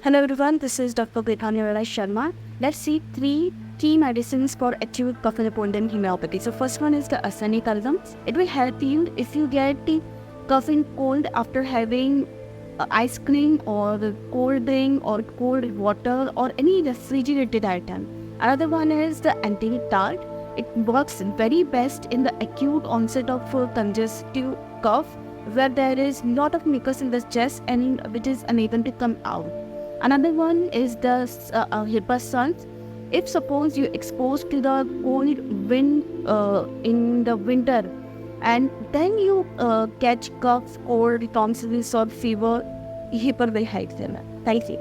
Hello everyone, this is Dr. Vibha Sharma. Let's see three key medicines for acute cough and cold in homeopathy. So first one is the asanicalism. It will help you if you get the cough and cold after having ice cream or cold drink or cold water or any refrigerated item. Another one is the anti-tart. It works very best in the acute onset of congestive cough where there is lot of mucus in the chest and which is unable to come out. Another one is the Hipposuns. If suppose you exposed to the cold wind in the winter and then you catch cough, cold, tonsils or fever, Hipper will help them. Thank you.